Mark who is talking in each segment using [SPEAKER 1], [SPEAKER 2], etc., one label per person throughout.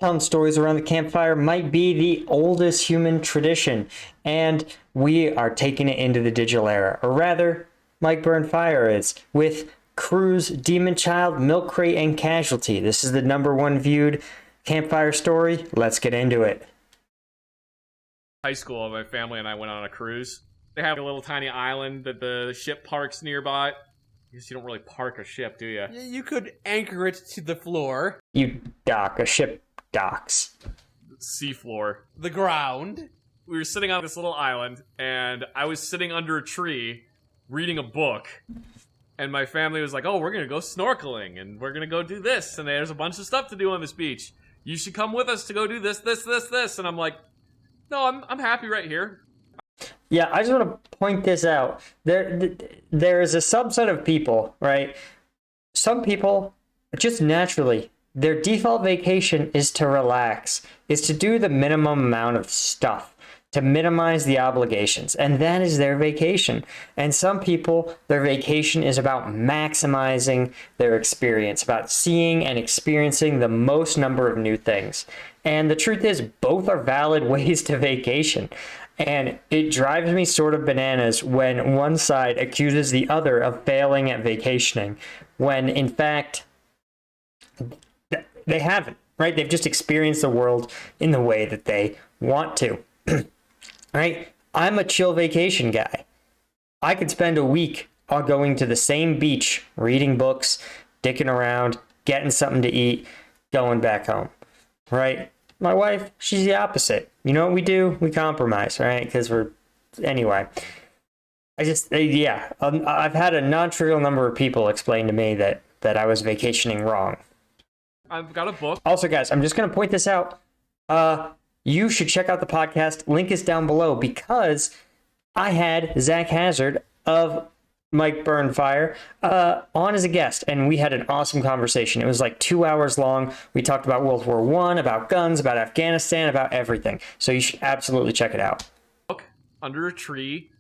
[SPEAKER 1] Telling stories around the campfire might be the oldest human tradition, and we are taking it into the digital era, or rather, Mikeburnfire is, with Cruise, Demonchild, Milkcrate, and Casualty. This is the #1 viewed campfire story. Let's get into it.
[SPEAKER 2] High school, my family and I went on a cruise. They have a little tiny island that the ship parks nearby. I guess you don't really park a ship, do you?
[SPEAKER 3] You could anchor it to the floor.
[SPEAKER 1] You dock, a ship docks.
[SPEAKER 2] Seafloor.
[SPEAKER 3] The ground.
[SPEAKER 2] We were sitting on this little island, and I was sitting under a tree reading a book. And my family was like, oh, we're going to go snorkeling, and we're going to go do this, and there's a bunch of stuff to do on this beach. You should come with us to go do this, this, this, this. And I'm like, no, I'm happy right here.
[SPEAKER 1] Yeah, I just want to point this out. There is a subset of people, right? Some people, just naturally, their default vacation is to relax, is to do the minimum amount of stuff, to minimize the obligations, and that is their vacation. And some people, their vacation is about maximizing their experience, about seeing and experiencing the most number of new things. And the truth is, both are valid ways to vacation. And it drives me sort of bananas when one side accuses the other of failing at vacationing, when in fact, they haven't, right? They've just experienced the world in the way that they want to, right? I'm a chill vacation guy. I could spend a week going to the same beach, reading books, dicking around, getting something to eat, going back home, right? My wife, she's the opposite. You know what we do? We compromise, right? Because anyway. I've had a non-trivial number of people explain to me that I was vacationing wrong.
[SPEAKER 2] I've got a book.
[SPEAKER 1] Also, guys, I'm just going to point this out. You should check out the podcast. Link is down below because I had Zach Hazard of Mikeburnfire on as a guest, and we had an awesome conversation. It was like 2 hours long. We talked about World War I, about guns, about Afghanistan, about everything. So you should absolutely check it out.
[SPEAKER 2] Book under a tree.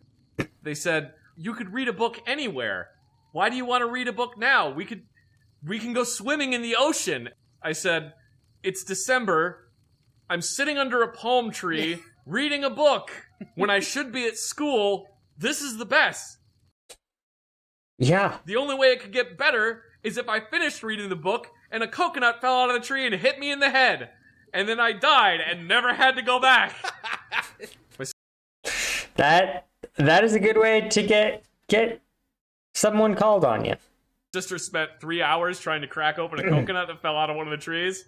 [SPEAKER 2] They said, you could read a book anywhere. Why do you want to read a book now? We can go swimming in the ocean. I said, it's December. I'm sitting under a palm tree reading a book when I should be at school. This is the best.
[SPEAKER 1] Yeah.
[SPEAKER 2] The only way it could get better is if I finished reading the book and a coconut fell out of the tree and hit me in the head. And then I died and never had to go back.
[SPEAKER 1] That is a good way to get someone called on you.
[SPEAKER 2] Sister spent 3 hours trying to crack open a coconut that fell out of one of the trees.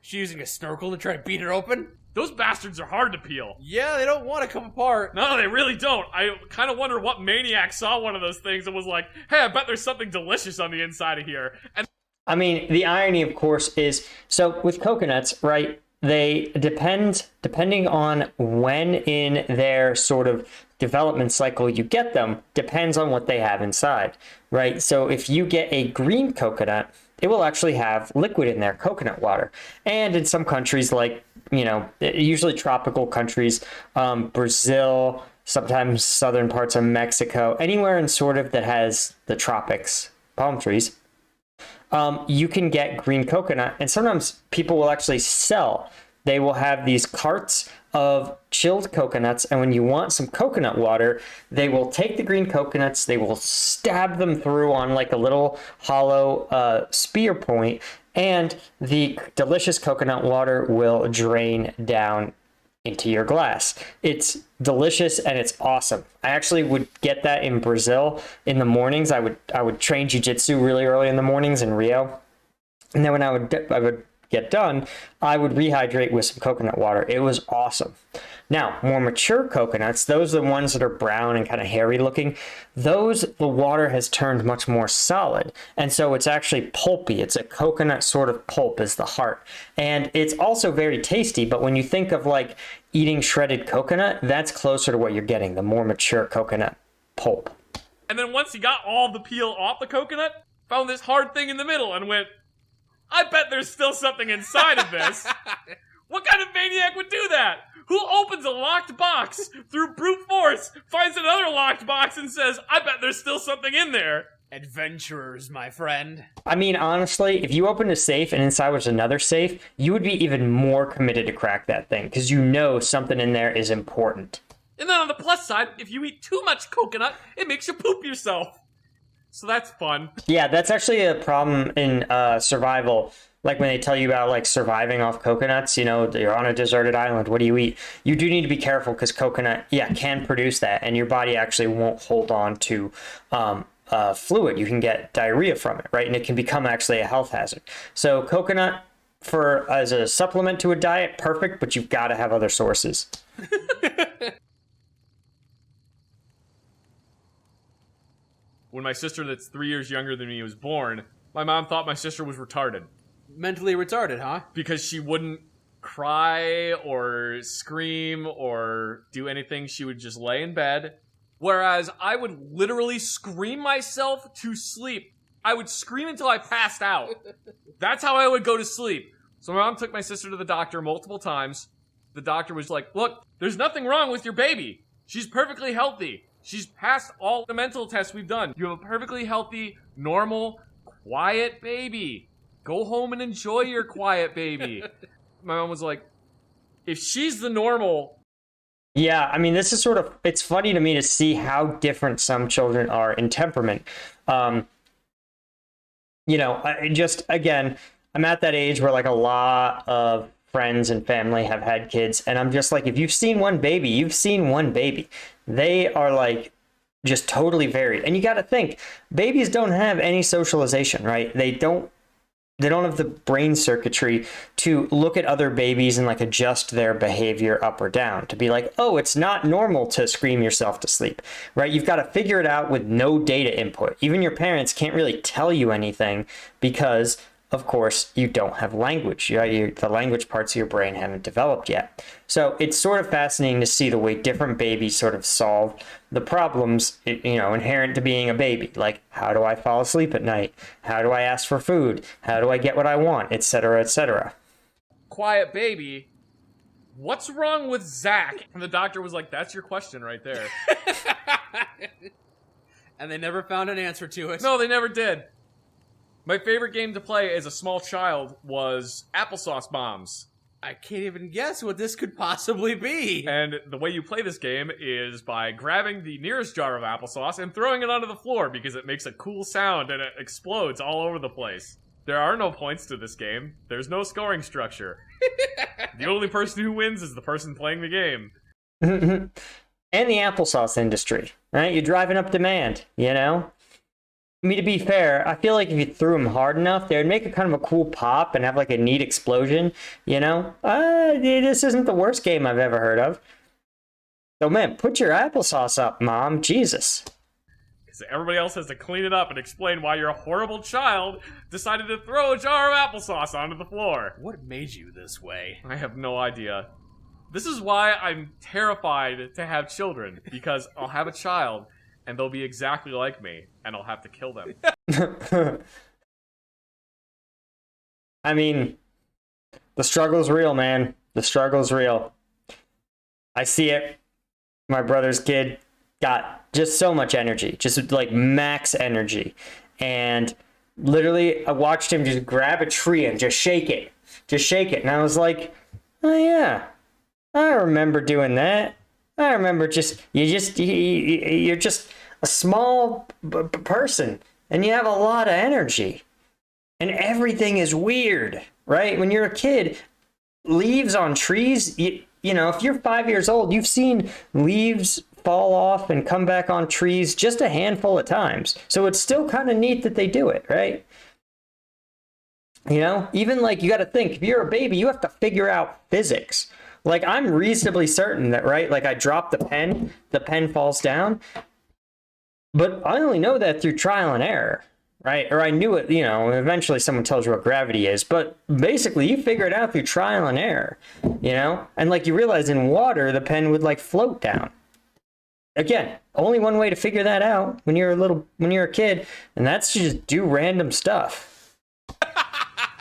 [SPEAKER 3] She's using a snorkel to try to beat it open.
[SPEAKER 2] Those bastards are hard to peel.
[SPEAKER 3] Yeah, they don't want to come apart.
[SPEAKER 2] No, they really don't. I kind of wonder what maniac saw one of those things and was like, hey, I bet there's something delicious on the inside of here. And
[SPEAKER 1] I mean, the irony, of course, is, so with coconuts, right, they depending on when in their sort of development cycle you get them, depends on what they have inside, right? So if you get a green coconut, it will actually have liquid in there, coconut water. And in some countries, like, you know, usually tropical countries, Brazil, sometimes southern parts of Mexico, anywhere in sort of that has the tropics, palm trees, you can get green coconut. And sometimes people will actually sell. They will have these carts of chilled coconuts, and when you want some coconut water, they will take the green coconuts, they will stab them through on like a little hollow spear point, and the delicious coconut water will drain down into your glass. It's delicious and it's awesome. I actually would get that in Brazil in the mornings. I would train jiu-jitsu really early in the mornings in Rio, and then when I would get done, I would rehydrate with some coconut water. It was awesome. Now, more mature coconuts, those are the ones that are brown and kind of hairy looking. Those, the water has turned much more solid. And so it's actually pulpy. It's a coconut sort of pulp is the heart. And it's also very tasty, but when you think of like eating shredded coconut, that's closer to what you're getting, the more mature coconut pulp.
[SPEAKER 2] And then once he got all the peel off the coconut, found this hard thing in the middle and went, I bet there's still something inside of this. What kind of maniac would do that? Who opens a locked box through brute force, finds another locked box, and says, I bet there's still something in there?
[SPEAKER 3] Adventurers, my friend.
[SPEAKER 1] I mean, honestly, if you opened a safe and inside was another safe, you would be even more committed to crack that thing because you know something in there is important.
[SPEAKER 2] And then on the plus side, if you eat too much coconut, it makes you poop yourself. So that's fun.
[SPEAKER 1] Yeah, that's actually a problem in survival. Like when they tell you about like surviving off coconuts, you know, you're on a deserted island, what do you eat? You do need to be careful because coconut, can produce that, and your body actually won't hold on to fluid. You can get diarrhea from it, right? And it can become actually a health hazard. So coconut as a supplement to a diet, perfect, but you've got to have other sources.
[SPEAKER 2] When my sister that's 3 years younger than me was born, my mom thought my sister was retarded.
[SPEAKER 3] Mentally retarded, huh?
[SPEAKER 2] Because she wouldn't cry or scream or do anything. She would just lay in bed. Whereas I would literally scream myself to sleep. I would scream until I passed out. That's how I would go to sleep. So my mom took my sister to the doctor multiple times. The doctor was like, look, there's nothing wrong with your baby. She's perfectly healthy. She's passed all the mental tests we've done. You have a perfectly healthy, normal, quiet baby. Go home and enjoy your quiet baby. My mom was like, if she's the normal...
[SPEAKER 1] Yeah, I mean, this is it's funny to me to see how different some children are in temperament. You know, again, I'm at that age where like a lot of friends and family have had kids, and I'm just like, if you've seen one baby, you've seen one baby. They are like just totally varied. And you got to think, babies don't have any socialization, right? They don't have the brain circuitry to look at other babies and like adjust their behavior up or down to be like, oh, it's not normal to scream yourself to sleep, right? You've got to figure it out with no data input. Even your parents can't really tell you anything because, of course, you don't have language. The language parts of your brain haven't developed yet. So it's sort of fascinating to see the way different babies sort of solve the problems, inherent to being a baby. Like, how do I fall asleep at night? How do I ask for food? How do I get what I want? Etc., etc.
[SPEAKER 2] Quiet baby. What's wrong with Zach? And the doctor was like, that's your question right there.
[SPEAKER 3] And they never found an answer to it.
[SPEAKER 2] No, they never did. My favorite game to play as a small child was Applesauce Bombs.
[SPEAKER 3] I can't even guess what this could possibly be.
[SPEAKER 2] And the way you play this game is by grabbing the nearest jar of applesauce and throwing it onto the floor because it makes a cool sound and it explodes all over the place. There are no points to this game. There's no scoring structure. The only person who wins is the person playing the game.
[SPEAKER 1] And the applesauce industry, right? You're driving up demand, you know? I mean, to be fair, I feel like if you threw them hard enough, they would make a kind of a cool pop and have like a neat explosion, you know? This isn't the worst game I've ever heard of. So, man, put your applesauce up, Mom. Jesus.
[SPEAKER 2] Because everybody else has to clean it up and explain why your horrible child decided to throw a jar of applesauce onto the floor.
[SPEAKER 3] What made you this way?
[SPEAKER 2] I have no idea. This is why I'm terrified to have children, because I'll have a child and they'll be exactly like me, and I'll have to kill them.
[SPEAKER 1] I mean, the struggle's real, man. The struggle's real. I see it. My brother's kid got just so much energy, just like max energy. And literally, I watched him just grab a tree and just shake it. Just shake it. And I was like, oh yeah, I remember doing that. I remember you're just a small person and you have a lot of energy and everything is weird, right? When you're a kid, leaves on trees, you know, if you're 5 years old, you've seen leaves fall off and come back on trees just a handful of times. So it's still kind of neat that they do it, right? You know, even like you got to think, if you're a baby, you have to figure out physics. Like, I'm reasonably certain that, right, like I drop the pen falls down, but I only know that through trial and error, right? Or I knew it, you know, eventually someone tells you what gravity is, but basically you figure it out through trial and error, you know? And like you realize in water, the pen would like float down. Again, only one way to figure that out when you're a kid, and that's to just do random stuff.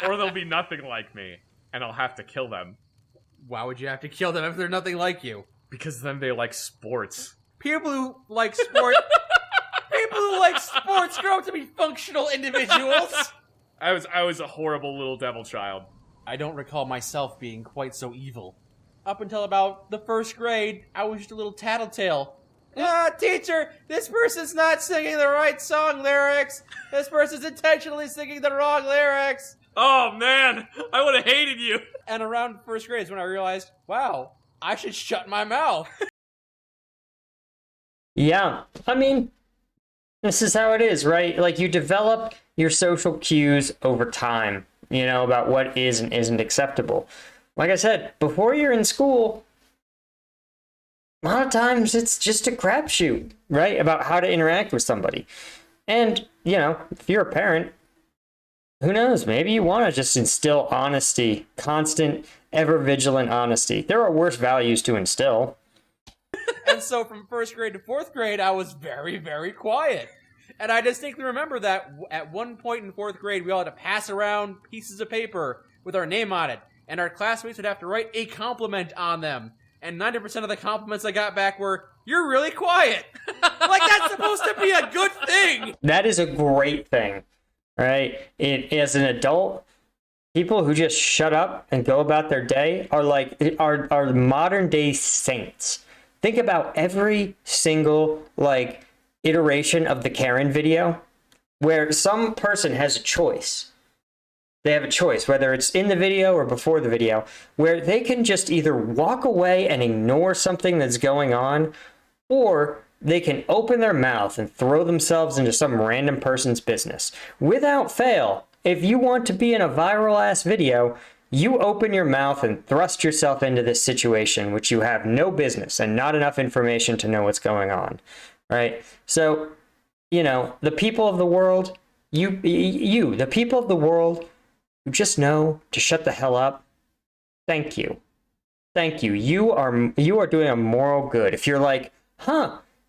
[SPEAKER 2] Or they'll be nothing like me, and I'll have to kill them.
[SPEAKER 3] Why would you have to kill them if they're nothing like you?
[SPEAKER 2] Because then they like sports.
[SPEAKER 3] People who like sport... People who like sports grow up to be functional individuals.
[SPEAKER 2] I was a horrible little devil child.
[SPEAKER 3] I don't recall myself being quite so evil. Up until about the first grade, I was just a little tattletale. Teacher, this person's not singing the right song lyrics. This person's intentionally singing the wrong lyrics.
[SPEAKER 2] Oh man, I would have hated you.
[SPEAKER 3] And around first grade is when I realized, wow, I should shut my mouth.
[SPEAKER 1] Yeah, I mean, this is how it is, right? Like, you develop your social cues over time, you know, about what is and isn't acceptable. Like I said, before you're in school, a lot of times it's just a crapshoot, right? About how to interact with somebody. And, you know, if you're a parent, who knows? Maybe you want to just instill honesty, constant, ever vigilant honesty. There are worse values to instill.
[SPEAKER 3] And so from first grade to fourth grade, I was very, very quiet. And I distinctly remember that at one point in fourth grade, we all had to pass around pieces of paper with our name on it. And our classmates would have to write a compliment on them. And 90% of the compliments I got back were, "You're really quiet." Like, that's supposed to be a good thing.
[SPEAKER 1] That is a great thing, right? As an adult, people who just shut up and go about their day are modern day saints. Think about every single, like, iteration of the Karen video where some person has a choice. They have a choice, whether it's in the video or before the video, where they can just either walk away and ignore something that's going on, or they can open their mouth and throw themselves into some random person's business. Without fail, if you want to be in a viral-ass video, you open your mouth and thrust yourself into this situation, which you have no business and not enough information to know what's going on, right? So, you know, the people of the world, the people of the world who just know to shut the hell up, thank you. Thank you. You are doing a moral good. If you're like,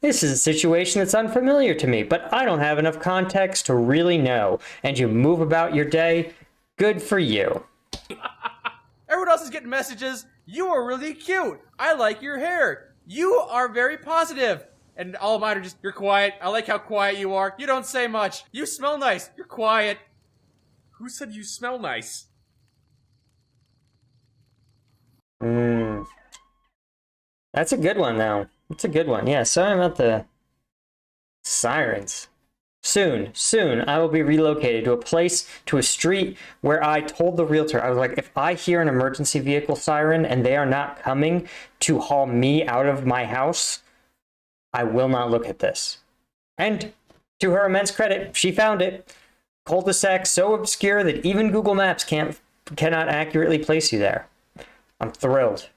[SPEAKER 1] this is a situation that's unfamiliar to me, but I don't have enough context to really know, and you move about your day, good for you.
[SPEAKER 3] Everyone else is getting messages. "You are really cute. I like your hair. You are very positive." And all of mine are just, "You're quiet. I like how quiet you are. You don't say much. You smell nice. You're quiet."
[SPEAKER 2] Who said you smell nice?
[SPEAKER 1] That's a good one, though. It's a good one. Yeah, sorry about the sirens. Soon, I will be relocated to a street where I told the realtor, I was like, if I hear an emergency vehicle siren and they are not coming to haul me out of my house, I will not look at this. And to her immense credit, she found it. Cul-de-sac so obscure that even Google Maps cannot accurately place you there. I'm thrilled.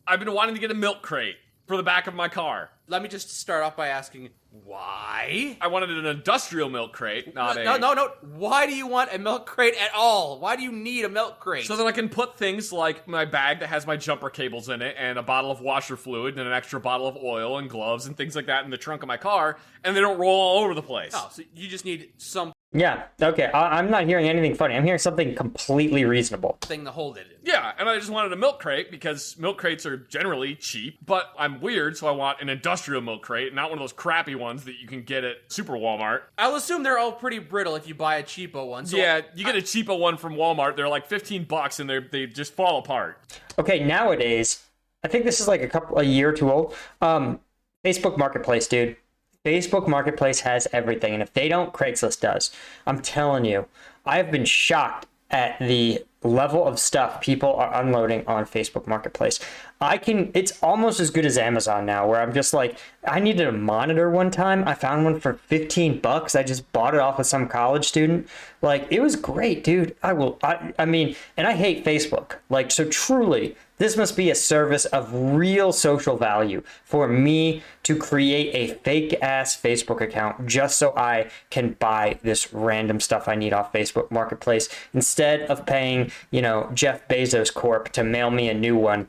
[SPEAKER 2] I've been wanting to get a Milkcrate for the back of my car.
[SPEAKER 3] Let me just start off by asking, why?
[SPEAKER 2] I wanted an industrial Milkcrate, not
[SPEAKER 3] No. Why do you want a milk crate at all? Why do you need a milk crate?
[SPEAKER 2] So that I can put things like my bag that has my jumper cables in it and a bottle of washer fluid and an extra bottle of oil and gloves and things like that in the trunk of my car, and they don't roll all over the place.
[SPEAKER 3] Oh, so you just need some
[SPEAKER 1] Yeah, okay. I'm not hearing anything funny. I'm hearing something completely reasonable.
[SPEAKER 3] thing to hold it in.
[SPEAKER 2] Yeah, and I just wanted a milk crate because milk crates are generally cheap, but I'm weird, so I want an industrial milk crate, not one of those crappy ones that you can get at Super Walmart.
[SPEAKER 3] I'll assume they're all pretty brittle if you buy a cheapo one. So
[SPEAKER 2] Yeah, you get a cheapo one from Walmart, they're like $15 and they just fall apart.
[SPEAKER 1] Okay, nowadays, I think this is like a year or two old. Facebook Marketplace, dude. Facebook Marketplace has everything, and if they don't, Craigslist does. I'm telling you, I've been shocked at the level of stuff people are unloading on Facebook Marketplace. It's almost as good as Amazon now, where I'm just like, I needed a monitor one time. I found one for $15. I just bought it off of some college student. Like, it was great, dude. I mean, and I hate Facebook. Like, so truly, this must be a service of real social value for me to create a fake-ass Facebook account just so I can buy this random stuff I need off Facebook Marketplace instead of paying, Jeff Bezos Corp to mail me a new one,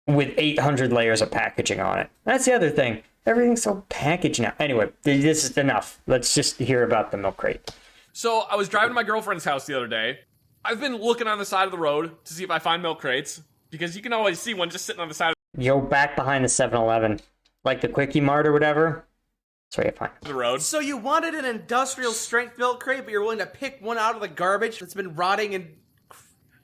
[SPEAKER 1] with 800 layers of packaging on it. That's the other thing. Everything's so packaged now. Anyway, this is enough. Let's just hear about the milk crate.
[SPEAKER 2] So I was driving to my girlfriend's house the other day. I've been looking on the side of the road to see if I find milk crates, because you can always see one just sitting on the side of
[SPEAKER 1] Go back behind the 7-Eleven, like the Quickie Mart or whatever. That's where you find it.
[SPEAKER 2] The road.
[SPEAKER 3] So you wanted an industrial strength milk crate, but you're willing to pick one out of the garbage that's been rotting and...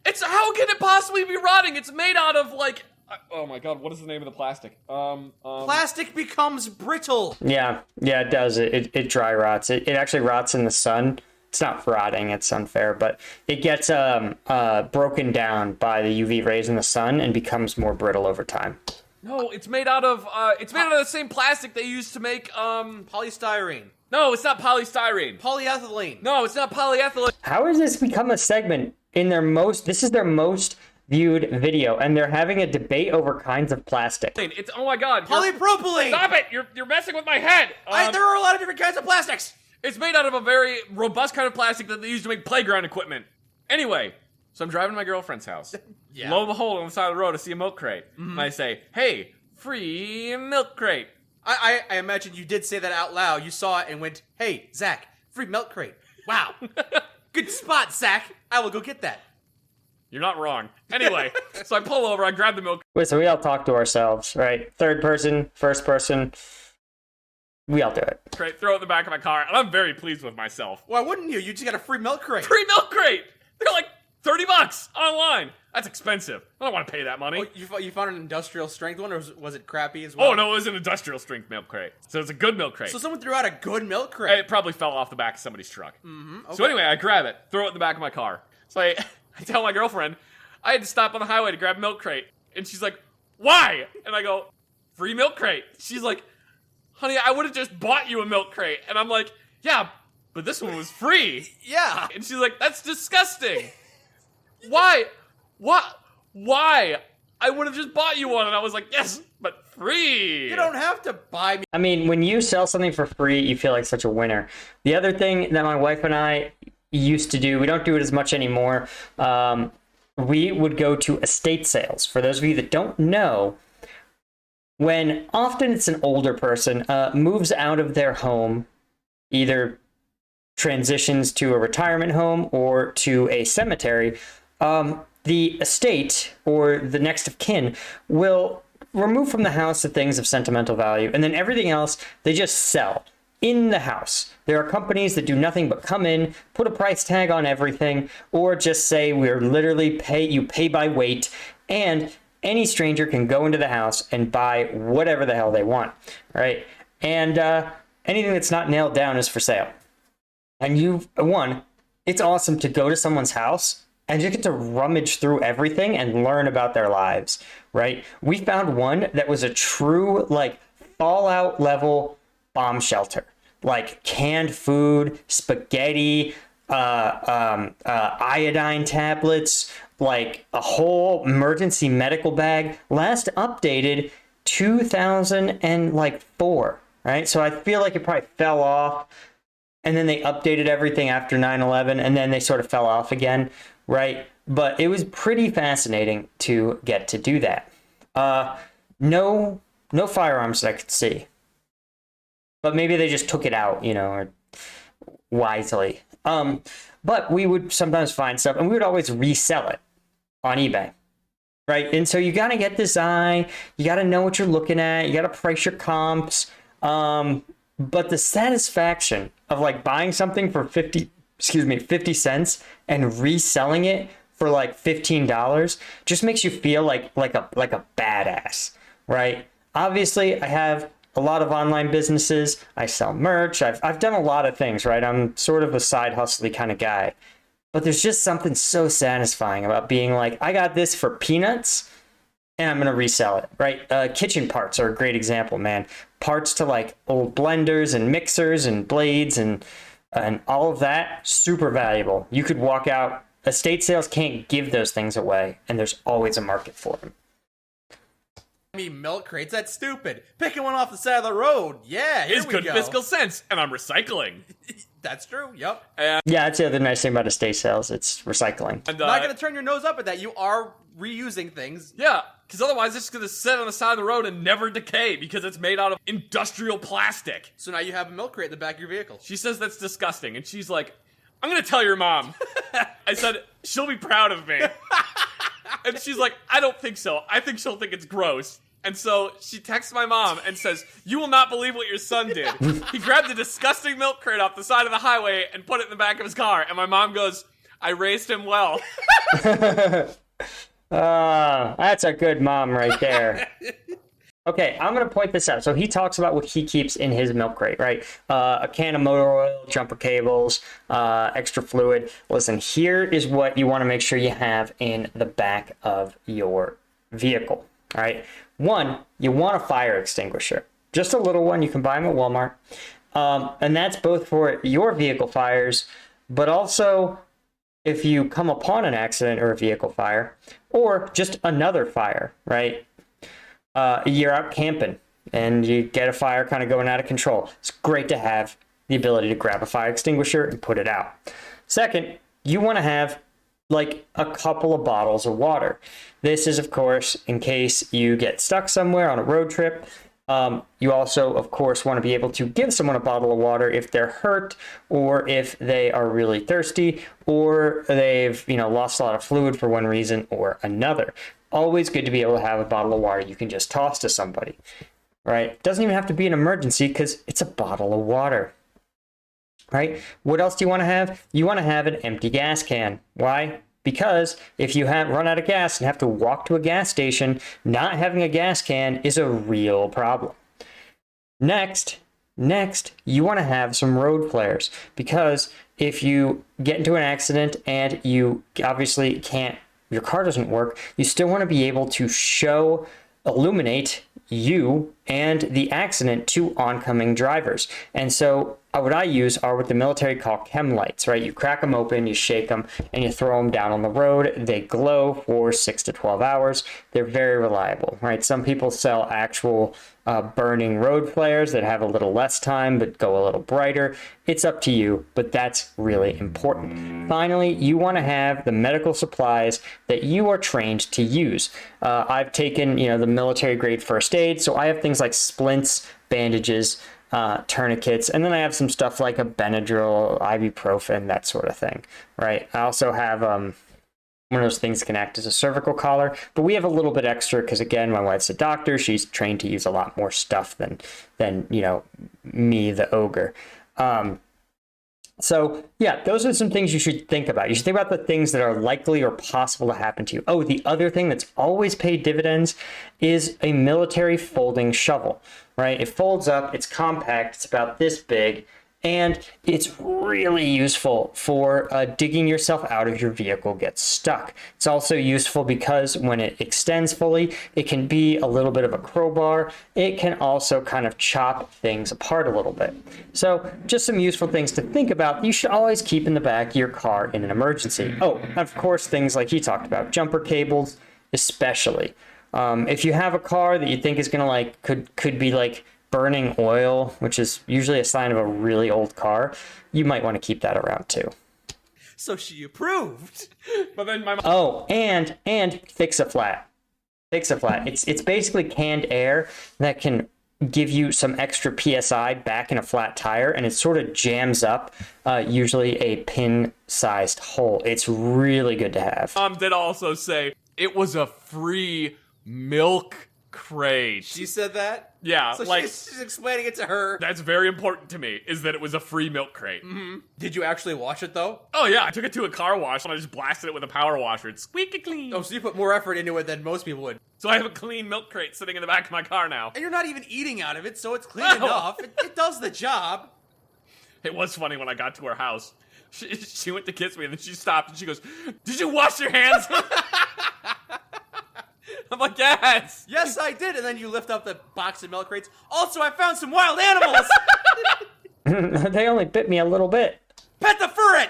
[SPEAKER 2] It's how can it possibly be rotting? It's made out of like, oh my god, what is the name of the plastic?
[SPEAKER 3] Plastic becomes brittle.
[SPEAKER 1] Yeah, it does. It dry rots. It actually rots in the sun. It's not rotting, it's unfair, but it gets broken down by the UV rays in the sun and becomes more brittle over time.
[SPEAKER 2] No, it's made out of the same plastic they used to make
[SPEAKER 3] Polystyrene.
[SPEAKER 2] No, it's not polystyrene.
[SPEAKER 3] Polyethylene.
[SPEAKER 2] No, it's not polyethylene.
[SPEAKER 1] How has this become a segment in this is their most viewed video, and they're having a debate over kinds of plastic.
[SPEAKER 2] It's, oh my god.
[SPEAKER 3] Polypropylene!
[SPEAKER 2] Stop it! You're messing with my head!
[SPEAKER 3] There are a lot of different kinds of plastics!
[SPEAKER 2] It's made out of a very robust kind of plastic that they use to make playground equipment. Anyway, so I'm driving to my girlfriend's house.
[SPEAKER 3] Yeah.
[SPEAKER 2] Lo and behold, on the side of the road, I see a milk crate.
[SPEAKER 3] Mm-hmm.
[SPEAKER 2] And I say, hey, free milk crate.
[SPEAKER 3] I imagine you did say that out loud. You saw it and went, hey, Zach, free milk crate. Wow. Good spot, Zach. I will go get that.
[SPEAKER 2] You're not wrong. Anyway, so I pull over, I grab the milk.
[SPEAKER 1] Wait, so we all talk to ourselves, right? Third person, first person. We all do it.
[SPEAKER 2] Crate, throw it in the back of my car, and I'm very pleased with myself.
[SPEAKER 3] Why wouldn't you? You just got a free milk crate.
[SPEAKER 2] Free milk crate! They're like $30 online. That's expensive. I don't want to pay that money.
[SPEAKER 3] Oh, you found an industrial strength one, or was it crappy as well?
[SPEAKER 2] Oh, no, it was an industrial strength milk crate. So it's a good milk crate.
[SPEAKER 3] So someone threw out a good milk crate.
[SPEAKER 2] It probably fell off the back of somebody's truck.
[SPEAKER 3] Mm-hmm. Okay.
[SPEAKER 2] So anyway, I grab it, throw it in the back of my car. So I tell my girlfriend, I had to stop on the highway to grab a milk crate. And she's like, why? And I go, free milk crate. She's like, honey, I would have just bought you a milk crate. And I'm like, yeah, but this one was free.
[SPEAKER 3] Yeah.
[SPEAKER 2] And she's like, that's disgusting. Why? What? Why? I would have just bought you one. And I was like, yes, but free.
[SPEAKER 3] You don't have to buy me.
[SPEAKER 1] I mean, when you sell something for free, you feel like such a winner. The other thing that my wife and I used to do, we don't do it as much anymore, we would go to estate sales. For those of you that don't know, when often it's an older person moves out of their home, either transitions to a retirement home or to a cemetery, the estate or the next of kin will remove from the house the things of sentimental value, and then everything else they just sell in the house. There are companies that do nothing but come in, put a price tag on everything, or just say we're literally pay by weight, and any stranger can go into the house and buy whatever the hell they want, right? And anything that's not nailed down is for sale. And it's awesome to go to someone's house and you get to rummage through everything and learn about their lives, right? We found one that was a true, like, Fallout level bomb shelter. Like canned food, spaghetti, iodine tablets, like a whole emergency medical bag. Last updated 2004, right? So I feel like it probably fell off. And then they updated everything after 9/11, and then they sort of fell off again, right? But it was pretty fascinating to get to do that. No firearms that I could see. But maybe they just took it out, or wisely. But we would sometimes find stuff, and we would always resell it on eBay, right? And so you got to get this eye. You got to know what you're looking at. You got to price your comps. But the satisfaction of like buying something for 50 cents and reselling it for like $15 just makes you feel like a badass, right? Obviously, I have a lot of online businesses. I sell merch. I've done a lot of things, right? I'm sort of a side hustly kind of guy. But there's just something so satisfying about being like, I got this for peanuts and I'm going to resell it, right? Kitchen parts are a great example, man. Parts to like old blenders and mixers and blades and all of that, super valuable. You could walk out. Estate sales can't give those things away, and there's always a market for them.
[SPEAKER 3] I mean, milk crates, that's stupid. Picking one off the side of the road. Yeah, here
[SPEAKER 2] It's
[SPEAKER 3] we
[SPEAKER 2] good
[SPEAKER 3] go.
[SPEAKER 2] fiscal sense, and I'm recycling.
[SPEAKER 3] That's true, yep.
[SPEAKER 1] Yeah, that's the other nice thing about estate sales. It's recycling.
[SPEAKER 2] And,
[SPEAKER 3] Not going to turn your nose up at that. You are reusing things.
[SPEAKER 2] yeah, because otherwise it's going to sit on the side of the road and never decay because it's made out of industrial plastic.
[SPEAKER 3] So now you have a milk crate in the back of your vehicle.
[SPEAKER 2] She says that's disgusting, and she's like, I'm going to tell your mom. I said, she'll be proud of me. And she's like, I don't think so. I think she'll think it's gross. And so she texts my mom and says, "You will not believe what your son did. He grabbed a disgusting milk crate off the side of the highway and put it in the back of his car." And my mom goes, "I raised him well."
[SPEAKER 1] That's a good mom right there. Okay, I'm going to point this out. So he talks about what he keeps in his milk crate, right? A can of motor oil, jumper cables, extra fluid. Listen, here is what you want to make sure you have in the back of your vehicle, all right? One, you want a fire extinguisher. Just a little one. You can buy them at Walmart. And that's both for your vehicle fires, but also if you come upon an accident or a vehicle fire, or just another fire, right? You're out camping and you get a fire kind of going out of control. It's great to have the ability to grab a fire extinguisher and put it out. Second, you want to have like a couple of bottles of water. This is, of course, in case you get stuck somewhere on a road trip. You also, of course, want to be able to give someone a bottle of water if they're hurt or if they are really thirsty or they've, lost a lot of fluid for one reason or another. Always good to be able to have a bottle of water you can just toss to somebody, right? It doesn't even have to be an emergency because it's a bottle of water, right? What else do you want to have? You want to have an empty gas can. Why? Because if you run out of gas and have to walk to a gas station, not having a gas can is a real problem. Next, you want to have some road flares, because if you get into an accident and you obviously your car doesn't work, you still want to be able to illuminate you and the accident to oncoming drivers. And so what I use are what the military call chem lights, right? You crack them open, you shake them, and you throw them down on the road. They glow for 6 to 12 hours. They're very reliable, right? Some people sell actual burning road flares that have a little less time but go a little brighter. It's up to you, but that's really important. Finally, you want to have the medical supplies that you are trained to use. I've taken, the military grade first aid, so I have things like splints, bandages, tourniquets, and then I have some stuff like a Benadryl, ibuprofen, that sort of thing, right? I also have one of those things that can act as a cervical collar, but we have a little bit extra because, again, my wife's a doctor. She's trained to use a lot more stuff than me, the ogre. So yeah, those are some things you should think about. You should think about the things that are likely or possible to happen to you. Oh, the other thing that's always paid dividends is a military folding shovel, right? It folds up, it's compact, it's about this big, and it's really useful for digging yourself out if your vehicle gets stuck. It's also useful because when it extends fully, it can be a little bit of a crowbar. It can also kind of chop things apart a little bit. So just some useful things to think about. You should always keep in the back of your car in an emergency. Oh, of course, things like he talked about, jumper cables, especially. If you have a car that you think is gonna could be burning oil, which is usually a sign of a really old car, you might want to keep that around too.
[SPEAKER 3] So she approved.
[SPEAKER 2] But then my mom...
[SPEAKER 1] Oh, and Fix-A-Flat. Fix-A-Flat. It's basically canned air that can give you some extra PSI back in a flat tire, and it sort of jams up usually a pin-sized hole. It's really good to have.
[SPEAKER 2] Mom did also say it was a free milk crate.
[SPEAKER 3] She said that?
[SPEAKER 2] Yeah,
[SPEAKER 3] so she's explaining it to her.
[SPEAKER 2] That's very important to me, is that it was a free milk crate.
[SPEAKER 3] Mm-hmm. Did you actually wash it, though?
[SPEAKER 2] Oh, yeah. I took it to a car wash, and I just blasted it with a power washer. It's squeaky clean.
[SPEAKER 3] Oh, so you put more effort into it than most people would.
[SPEAKER 2] So I have a clean milk crate sitting in the back of my car now.
[SPEAKER 3] And you're not even eating out of it, so it's clean enough. It does the job.
[SPEAKER 2] It was funny when I got to her house. She went to kiss me, and then she stopped, and she goes, "Did you wash your hands?" I'm like, yes!
[SPEAKER 3] Yes, I did. And then you lift up the box of milk crates. Also, I found some wild animals!
[SPEAKER 1] They only bit me a little bit.
[SPEAKER 3] Pet the ferret!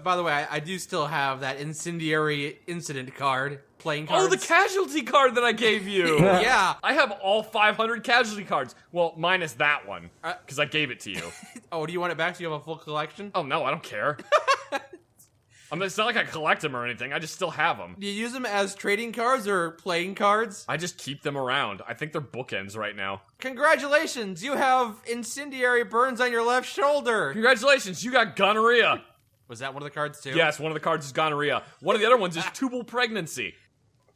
[SPEAKER 3] By the way, I do still have that incendiary incident card, playing cards.
[SPEAKER 2] Oh, the casualty card that I gave you!
[SPEAKER 3] Yeah.
[SPEAKER 2] I have all 500 casualty cards. Well, minus that one, because I gave it to you.
[SPEAKER 3] Oh, do you want it back so you have a full collection?
[SPEAKER 2] Oh, no, I don't care. It's not like I collect them or anything. I just still have them.
[SPEAKER 3] Do you use them as trading cards or playing cards?
[SPEAKER 2] I just keep them around. I think they're bookends right now.
[SPEAKER 3] Congratulations, you have incendiary burns on your left shoulder.
[SPEAKER 2] Congratulations, you got gonorrhea.
[SPEAKER 3] Was that one of the cards too?
[SPEAKER 2] Yes, one of the cards is gonorrhea. One of the other ones is tubal pregnancy.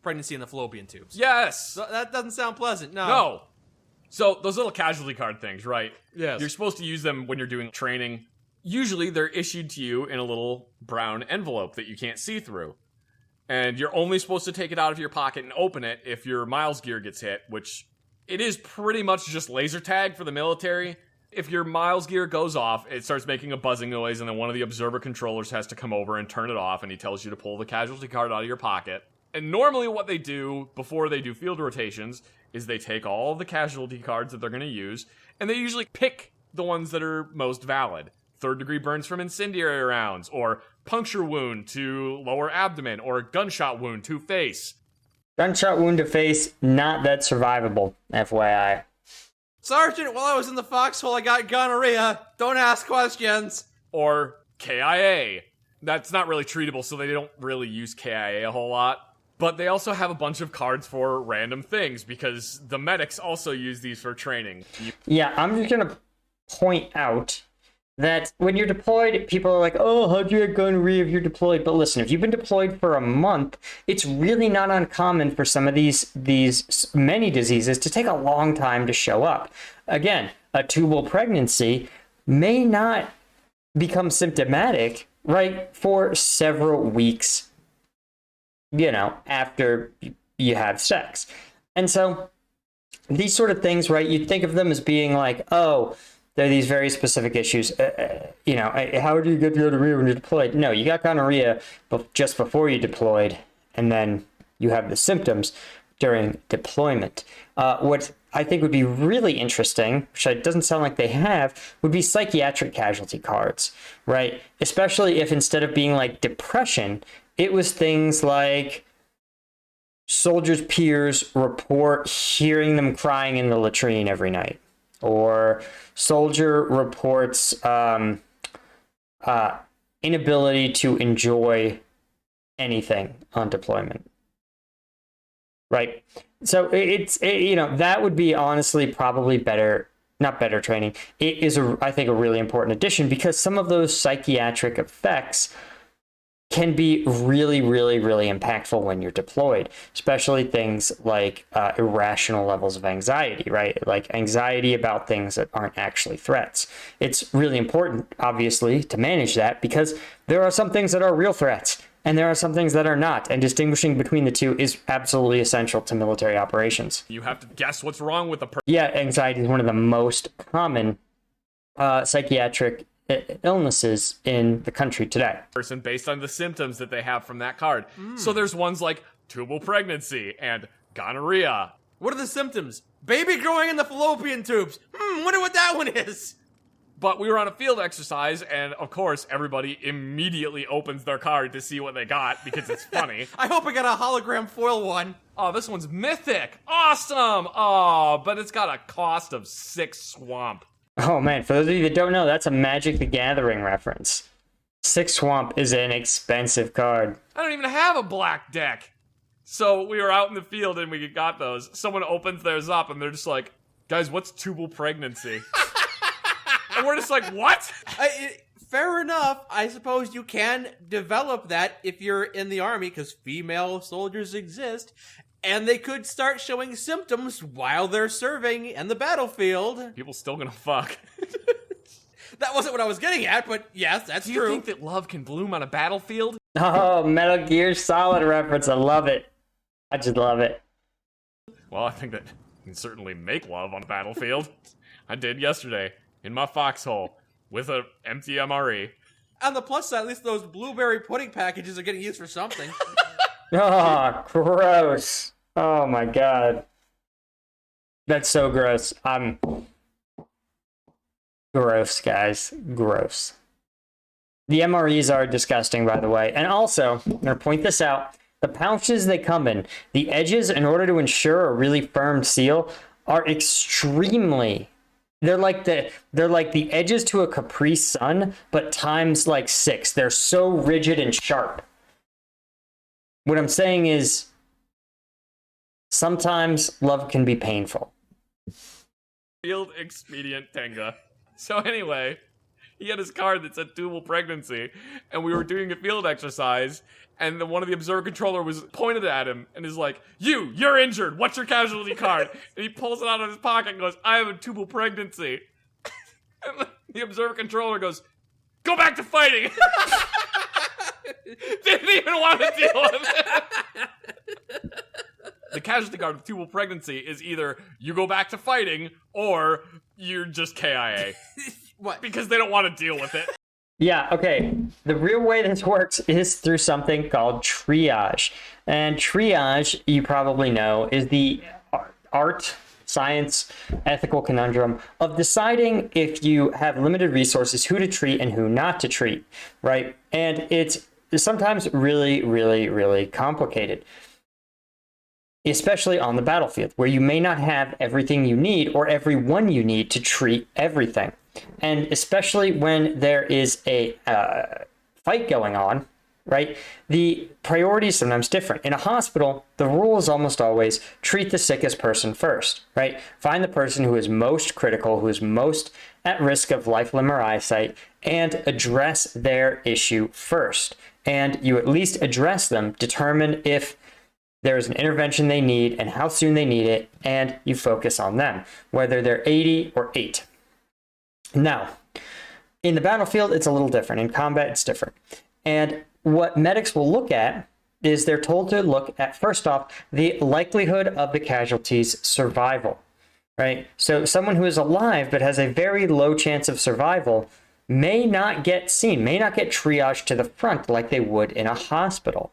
[SPEAKER 3] Pregnancy in the fallopian tubes.
[SPEAKER 2] Yes.
[SPEAKER 3] So that doesn't sound pleasant. No.
[SPEAKER 2] No. So those little casualty card things, right?
[SPEAKER 3] Yes.
[SPEAKER 2] You're supposed to use them when you're doing training. Usually they're issued to you in a little brown envelope that you can't see through. And you're only supposed to take it out of your pocket and open it if your Miles gear gets hit, which it is pretty much just laser tag for the military. If your Miles gear goes off, it starts making a buzzing noise, and then one of the observer controllers has to come over and turn it off, and he tells you to pull the casualty card out of your pocket. And normally what they do before they do field rotations is they take all the casualty cards that they're going to use, and they usually pick the ones that are most valid. 3rd degree burns from incendiary rounds, or puncture wound to lower abdomen, or gunshot wound to face.
[SPEAKER 1] Gunshot wound to face, not that survivable, FYI.
[SPEAKER 3] Sergeant, while I was in the foxhole, I got gonorrhea. Don't ask questions.
[SPEAKER 2] Or KIA. That's not really treatable, so they don't really use KIA a whole lot. But they also have a bunch of cards for random things, because the medics also use these for training.
[SPEAKER 1] Yeah, I'm just going to point out that when you're deployed, people are like, oh, how'd you get gonorrhea if you're deployed? But listen, if you've been deployed for a month, it's really not uncommon for some of these many diseases to take a long time to show up. Again, a tubal pregnancy may not become symptomatic, right, for several weeks, after you have sex. And so these sort of things, right, you'd think of them as being like, oh, there are these very specific issues. How do you get gonorrhea when you're deployed? No, you got gonorrhea just before you deployed, and then you have the symptoms during deployment. What I think would be really interesting, which it doesn't sound like they have, would be psychiatric casualty cards, right? Especially if instead of being like depression, it was things like soldiers' peers report hearing them crying in the latrine every night. Or soldier reports inability to enjoy anything on deployment. Right? So that would be honestly probably better, not better training. It is, I think, a really important addition, because some of those psychiatric effects can be really, really, really impactful when you're deployed, especially things like irrational levels of anxiety, right? Like anxiety about things that aren't actually threats. It's really important, obviously, to manage that, because there are some things that are real threats and there are some things that are not, and distinguishing between the two is absolutely essential to military operations.
[SPEAKER 2] You have to guess what's wrong with the person.
[SPEAKER 1] Yeah, anxiety is one of the most common psychiatric illnesses in the country today.
[SPEAKER 2] Person based on the symptoms that they have from that card. So there's ones like tubal pregnancy and gonorrhea.
[SPEAKER 3] What are the symptoms? Baby growing in the fallopian tubes. Wonder what that one is.
[SPEAKER 2] But we were on a field exercise, and of course, everybody immediately opens their card to see what they got, because it's funny.
[SPEAKER 3] I hope I got a hologram foil one.
[SPEAKER 2] Oh, this one's mythic. Awesome. Oh, but it's got a cost of 6 swamp.
[SPEAKER 1] Oh man, for those of you that don't know, that's a Magic the Gathering reference. 6 Swamp is an expensive card.
[SPEAKER 2] I don't even have a black deck. So we were out in the field and we got those. Someone opens theirs up and they're just like, guys, what's tubal pregnancy? And we're just like, what?
[SPEAKER 3] Fair enough. I suppose you can develop that if you're in the army, because female soldiers exist. And they could start showing symptoms while they're serving in the battlefield.
[SPEAKER 2] People still gonna fuck.
[SPEAKER 3] That wasn't what I was getting at, but yes, that's
[SPEAKER 2] true.
[SPEAKER 3] true.
[SPEAKER 2] Do you think that love can bloom on a battlefield?
[SPEAKER 1] Oh, Metal Gear Solid reference. I love it. I just love it.
[SPEAKER 2] Well, I think that you can certainly make love on a battlefield. I did yesterday in my foxhole with an empty MRE.
[SPEAKER 3] On the plus side, at least those blueberry pudding packages are getting used for something.
[SPEAKER 1] Oh, gross. Oh my god. That's so gross. Gross, guys. Gross. The MREs are disgusting, by the way. And also, I'm going to point this out. The pouches they come in, the edges, in order to ensure a really firm seal, are extremely... They're like the edges to a Capri Sun, but times like 6. They're so rigid and sharp. What I'm saying is, sometimes love can be painful.
[SPEAKER 2] Field expedient Tenga. So anyway, he had his card that said tubal pregnancy, and we were doing a field exercise, and one of the observer controller was pointed at him and is like, you're injured. What's your casualty card? And he pulls it out of his pocket and goes, I have a tubal pregnancy. And the observer controller goes, go back to fighting. Didn't even want to deal with it. The casualty card with tubal pregnancy is either you go back to fighting or you're just KIA.
[SPEAKER 3] What?
[SPEAKER 2] Because they don't want to deal with it.
[SPEAKER 1] Yeah, okay. The real way this works is through something called triage. And triage, you probably know, is the art, science, ethical conundrum of deciding if you have limited resources, who to treat and who not to treat, right? And it's sometimes really, really, really complicated, especially on the battlefield, where you may not have everything you need or everyone you need to treat everything. And especially when there is a fight going on, right? The priority is sometimes different. In a hospital, the rule is almost always treat the sickest person first, right? Find the person who is most critical, who is most at risk of life, limb, or eyesight, and address their issue first. And you at least address them, determine if there is an intervention they need and how soon they need it, and you focus on them, whether they're 80 or 8. Now, in the battlefield, it's a little different. In combat, it's different. And what medics will look at is they're told to look at, first off, the likelihood of the casualty's survival, right? So someone who is alive but has a very low chance of survival may not get seen, may not get triaged to the front like they would in a hospital.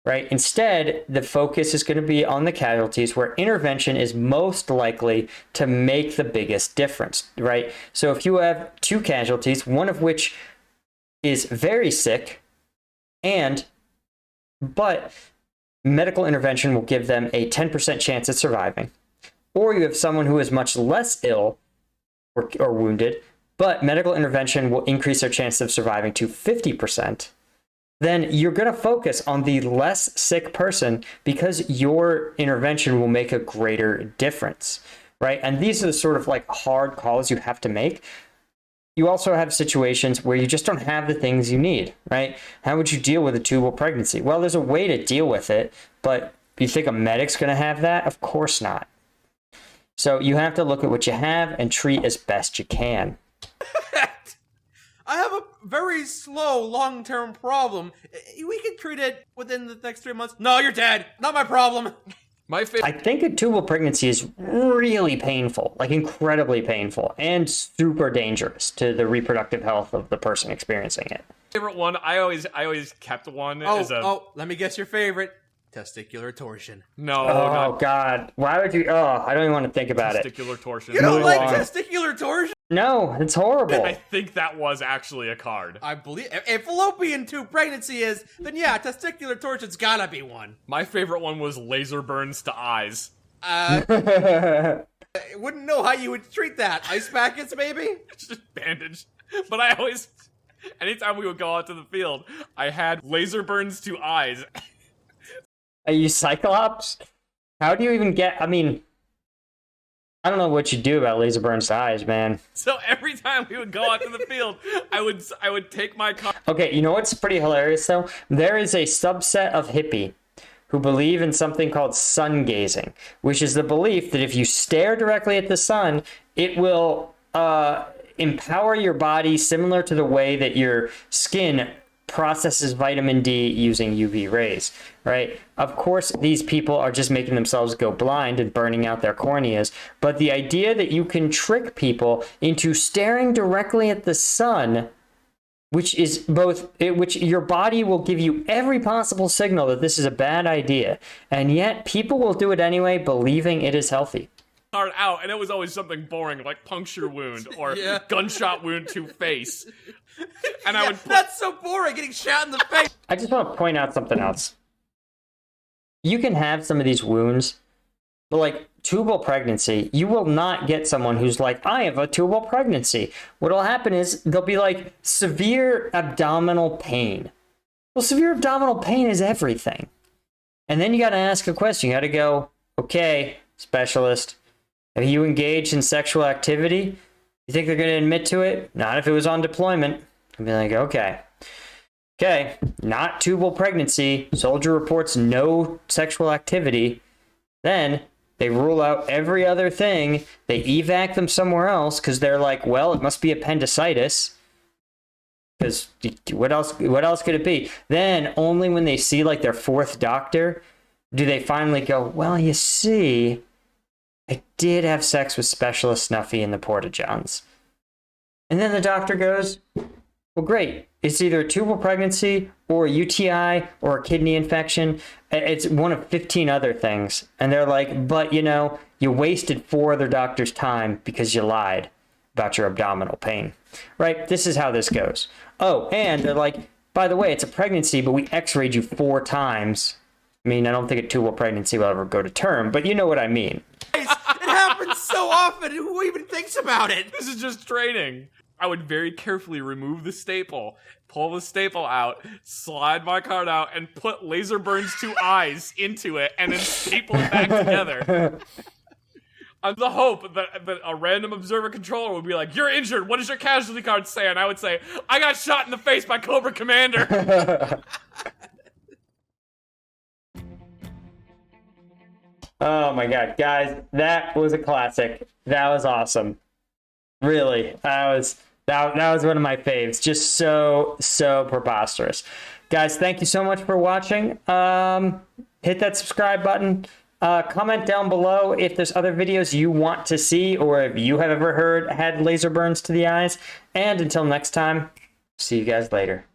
[SPEAKER 1] Right? Instead, the focus is going to be on the casualties where intervention is most likely to make the biggest difference, right? So if you have 2 casualties, one of which is very sick, but medical intervention will give them a 10% chance at surviving, or you have someone who is much less ill or wounded, but medical intervention will increase their chance of surviving to 50%, then you're going to focus on the less sick person because your intervention will make a greater difference, right? And these are the sort of like hard calls you have to make. You also have situations where you just don't have the things you need, right? How would you deal with a tubal pregnancy? Well, there's a way to deal with it, but you think a medic's going to have that? Of course not. So you have to look at what you have and treat as best you can.
[SPEAKER 3] I have a very slow long-term problem. We can treat it within the next 3 months. No, you're dead. Not my problem.
[SPEAKER 2] My favorite.
[SPEAKER 1] I think a tubal pregnancy is really painful, like incredibly painful, and super dangerous to the reproductive health of the person experiencing it.
[SPEAKER 2] Favorite one. I always kept one.
[SPEAKER 3] Let me guess your favorite. Testicular torsion.
[SPEAKER 2] No.
[SPEAKER 1] Oh, God. Why would you? Oh, I don't even want to think about it.
[SPEAKER 2] Testicular torsion.
[SPEAKER 3] You don't like
[SPEAKER 1] long.
[SPEAKER 3] testicular torsion?
[SPEAKER 1] No, it's horrible.
[SPEAKER 2] I think that was actually a card.
[SPEAKER 3] I believe if fallopian tube pregnancy is, then yeah, testicular torsion's gotta be one.
[SPEAKER 2] My favorite one was laser burns to eyes.
[SPEAKER 3] I wouldn't know how you would treat that. Ice packets, maybe?
[SPEAKER 2] Just bandaged. But I always, anytime we would go out to the field, I had laser burns to eyes.
[SPEAKER 1] Are you Cyclops? How do you even get... I mean, I don't know what you do about laser burns to eyes, man.
[SPEAKER 2] So every time we would go out to the field, I would take my car.
[SPEAKER 1] Okay, you know what's pretty hilarious, though? There is a subset of hippie who believe in something called sun gazing, which is the belief that if you stare directly at the sun, it will empower your body similar to the way that your skin processes vitamin D using UV rays, right? Of course, these people are just making themselves go blind and burning out their corneas, but the idea that you can trick people into staring directly at the sun, which your body will give you every possible signal that this is a bad idea, and yet people will do it anyway, believing it is healthy.
[SPEAKER 2] Card out, and it was always something boring like puncture wound or gunshot wound to face. And I would
[SPEAKER 3] that's so boring, getting shot in the face.
[SPEAKER 1] I just want to point out something else. You can have some of these wounds, but like tubal pregnancy, you will not get someone who's like, I have a tubal pregnancy. What'll happen is there'll be like severe abdominal pain. Well, severe abdominal pain is everything. And then you got to ask a question. You got to go, okay, specialist, have you engaged in sexual activity? You think they're going to admit to it? Not if it was on deployment. I'd be like, okay. Okay, not tubal pregnancy. Soldier reports no sexual activity. Then they rule out every other thing. They evac them somewhere else because they're like, well, it must be appendicitis. Because what else could it be? Then only when they see like their fourth doctor do they finally go, well, you see, I did have sex with Specialist Snuffy in the Porta-Johns. And then the doctor goes, well, great. It's either a tubal pregnancy or a UTI or a kidney infection. It's one of 15 other things. And they're like, but you wasted 4 other doctors' time because you lied about your abdominal pain, right? This is how this goes. Oh, and they're like, by the way, it's a pregnancy, but we x-rayed you 4 times. I mean, I don't think a tubal pregnancy will ever go to term, but you know what I mean.
[SPEAKER 3] It happens so often. Who even thinks about it?
[SPEAKER 2] This is just training. I would very carefully remove the staple, pull the staple out, slide my card out, and put Laser Burn's 2 eyes into it, and then staple it back together. On the hope that a random observer controller would be like, you're injured, what does your casualty card say? And I would say, I got shot in the face by Cobra Commander.
[SPEAKER 1] Oh my god, guys, that was a classic. That was awesome. Really, that was one of my faves. Just so preposterous. Guys, thank you so much for watching. Hit that subscribe button. Comment down below if there's other videos you want to see or if you have ever had laser burns to the eyes. And until next time, see you guys later.